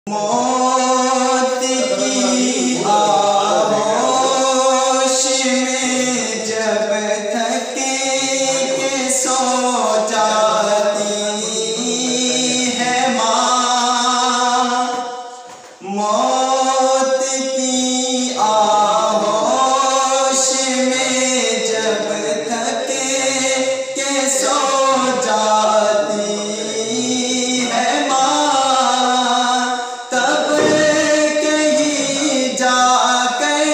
मौत की आगोश में जब थके के सो जाती है माँ। मौत की आगोश में जब थके के सो जाती है माँ, तब कहीं जाकर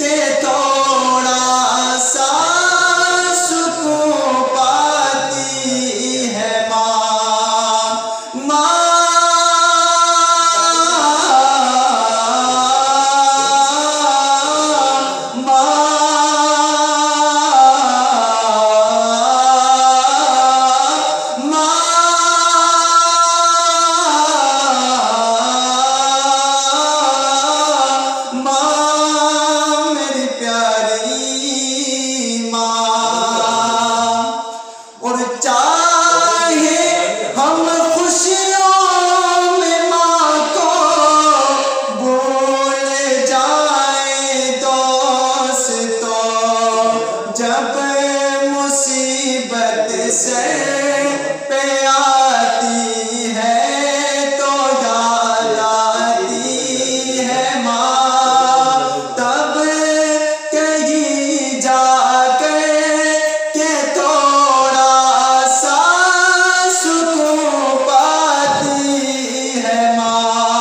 के थोड़ा सा सुकून पाती है माँ। माँ जब मुसीबत से पे आती है तो याद आती है माँ, तब कहीं जाकर के थोड़ा सा सुकून पाती है माँ।